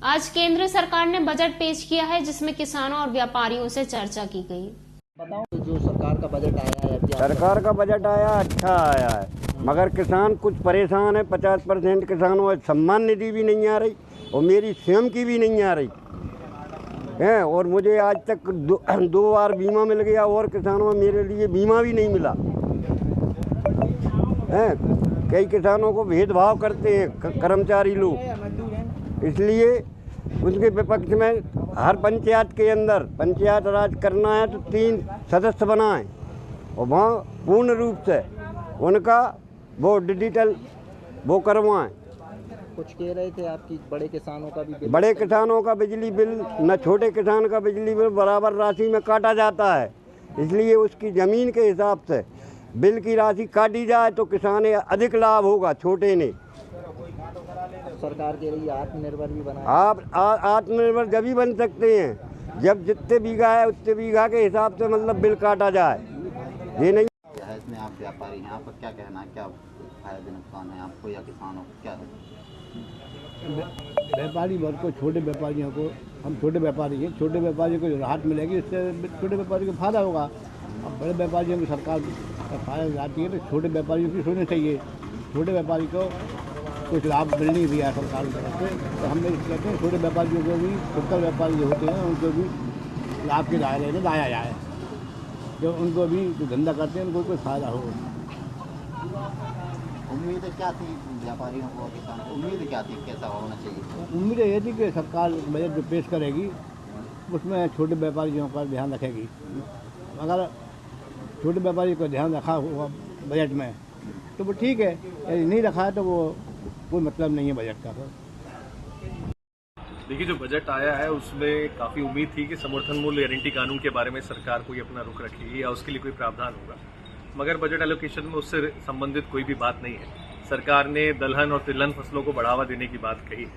आज केंद्र सरकार ने बजट पेश किया है जिसमें किसानों और व्यापारियों से चर्चा की गई। बताओ, जो सरकार का बजट आया है, सरकार का बजट आया अच्छा आया है, मगर किसान कुछ परेशान है। 50% किसानों में सम्मान निधि भी नहीं आ रही और मेरी स्वयं की भी नहीं आ रही है। और मुझे आज तक दो बार बीमा मिल गया और किसानों में मेरे लिए बीमा भी नहीं मिला है। कई किसानों को भेदभाव करते हैं कर्मचारी लोग, इसलिए उनके विपक्ष में हर पंचायत के अंदर पंचायत राज करना है तो 3 सदस्य बनाएं और वहाँ पूर्ण रूप से उनका वो डिजिटल वो करवाएं। कुछ कह रहे थे आपकी बड़े किसानों का भी बड़े किसानों का बिजली बिल न छोटे किसान का बिजली बिल बराबर राशि में काटा जाता है, इसलिए उसकी ज़मीन के हिसाब से बिल की राशि काटी जाए तो किसान अधिक लाभ होगा। छोटे ने सरकार के लिए आत्मनिर्भर भी बनाए। आप आत्मनिर्भर जब ही बन सकते हैं जब जितने बीघा है उतने बीघा के हिसाब से मतलब बिल काटा जाए। ये नहीं है इसमें आप व्यापारी हैं, आपका क्या कहना है, क्या फायदे नुकसान है आपको या किसानों को, क्या है? व्यापारी वर्ग को, छोटे व्यापारियों को, हम छोटे व्यापारी हैं, छोटे व्यापारियों को राहत मिलेगी, इससे छोटे व्यापारियों को फायदा होगा। अब बड़े व्यापारियों को सरकार फायदा जाती है तो छोटे व्यापारियों की सोचना चाहिए। छोटे व्यापारी को कुछ लाभ मिल नहीं दिया सरकार की तरफ से, तो हम कहते हैं छोटे व्यापारियों को भी, फुटकर व्यापारी जो होते हैं उनको भी लाभ के दायरे में लाया जाए, जो उनको भी जो धंधा करते हैं उनको कोई फायदा हो। उम्मीद क्या थी व्यापारियों को, किसानों को उम्मीद क्या थी, कैसा होना चाहिए? उम्मीद ये थी कि सरकार बजट जो पेश करेगी उसमें छोटे व्यापारियों का ध्यान रखेगी। अगर छोटे व्यापारी को ध्यान रखा हुआ बजट में तो वो ठीक है, यदि नहीं रखा है तो वो कोई मतलब नहीं है बजट का। देखिए, जो बजट आया है उसमें काफ़ी उम्मीद थी कि समर्थन मूल्य गारंटी कानून के बारे में सरकार कोई अपना रुख रखेगी या उसके लिए कोई प्रावधान होगा, मगर बजट एलोकेशन में उससे संबंधित कोई भी बात नहीं है। सरकार ने दलहन और तिलहन फसलों को बढ़ावा देने की बात कही है।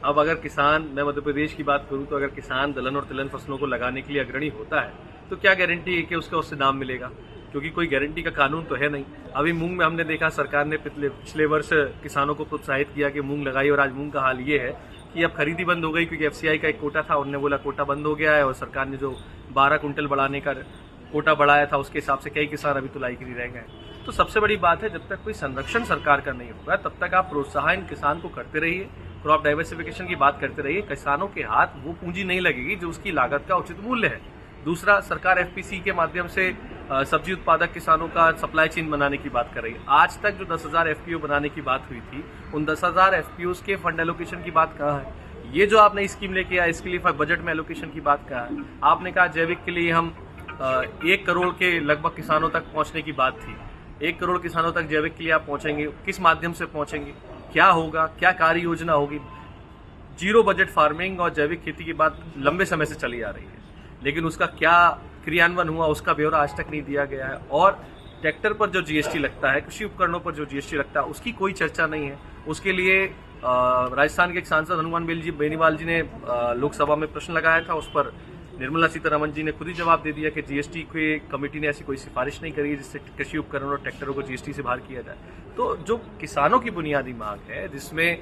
अब अगर किसान, मैं मध्य प्रदेश की बात करूं तो अगर किसान दलहन और तिलहन फसलों को लगाने के लिए अग्रणी होता है तो क्या गारंटी है कि उससे दाम मिलेगा, क्योंकि कोई गारंटी का कानून तो है नहीं। अभी मूंग में हमने देखा सरकार ने पिछले वर्ष किसानों को प्रोत्साहित किया कि मूंग लगाई, और आज मूंग का हाल ये है कि अब खरीदी बंद हो गई, क्योंकि एफसीआई का एक कोटा था, उन्होंने बोला कोटा बंद हो गया है, और सरकार ने जो 12 कुंटल बढ़ाने का कोटा बढ़ाया था उसके हिसाब से कई किसान अभी तुलाई के लिए रह गए। तो सबसे बड़ी बात है, जब तक कोई संरक्षण सरकार का नहीं होगा तब तक आप प्रोत्साहन किसान को करते रहिए, क्रॉप डाइवर्सिफिकेशन की बात करते रहिए। किसानों के हाथ वो पूंजी नहीं लगेगी जो उसकी लागत का उचित मूल्य है। दूसरा, सरकार एफपीसी के माध्यम से सब्जी उत्पादक किसानों का सप्लाई चेन बनाने की बात कर रही है। आज तक जो 10,000 एफपीओ बनाने की बात हुई थी, उन 10,000 एफपीओ के फंड एलोकेशन की बात कहाँ है? ये जो आपने स्कीम लेके आया इसके लिए बजट में एलोकेशन की बात कहाँ है? आपने कहा जैविक के लिए हम 1 करोड़ के लगभग किसानों तक पहुंचने की बात थी। 1 करोड़ किसानों तक जैविक के लिए आप पहुंचेंगे, किस माध्यम से पहुंचेंगे, क्या होगा, क्या कार्य योजना होगी? जीरो बजट फार्मिंग और जैविक खेती की बात लंबे समय से चली आ रही है, लेकिन उसका क्या क्रियान्वयन हुआ उसका ब्यौरा आज तक नहीं दिया गया है। और ट्रैक्टर पर जो जीएसटी लगता है, कृषि उपकरणों पर जो जीएसटी लगता है, उसकी कोई चर्चा नहीं है। उसके लिए राजस्थान के एक सांसद हनुमान बेनीवाल जी ने लोकसभा में प्रश्न लगाया था, उस पर निर्मला सीतारमण जी ने खुद ही जवाब दे दिया कि जीएसटी की कमेटी ने ऐसी कोई सिफारिश नहीं करी है जिससे कृषि उपकरणों और ट्रैक्टरों को जीएसटी से बाहर किया जाए। तो जो किसानों की बुनियादी मांग है, जिसमें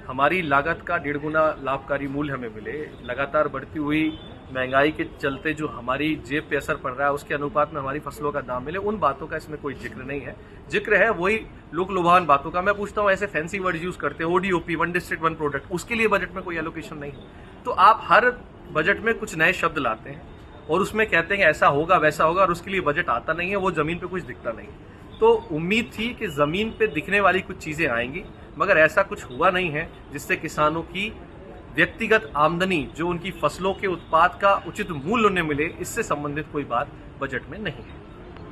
हमारी लागत का 1.5 गुना लाभकारी मूल्य हमें मिले, लगातार बढ़ती हुई महंगाई के चलते जो हमारी जेब पे असर पड़ रहा है उसके अनुपात में हमारी फसलों का दाम मिले, उन बातों का इसमें कोई जिक्र नहीं है। जिक्र है वही लोक लुभावन बातों का। मैं पूछता हूँ, ऐसे फैंसी वर्ड यूज करते हैं, ओडीओपी, 1 डिस्ट्रिक्ट 1 प्रोडक्ट, उसके लिए बजट में कोई एलोकेशन नहीं है। तो आप हर बजट में कुछ नए शब्द लाते हैं और उसमें कहते हैं ऐसा होगा वैसा होगा, और उसके लिए बजट आता नहीं है, वो जमीन पे कुछ दिखता नहीं। तो उम्मीद थी कि जमीन पे दिखने वाली कुछ चीजें आएंगी, मगर ऐसा कुछ हुआ नहीं है जिससे किसानों की व्यक्तिगत आमदनी, जो उनकी फसलों के उत्पाद का उचित मूल्य उन्हें मिले, इससे संबंधित कोई बात बजट में नहीं है।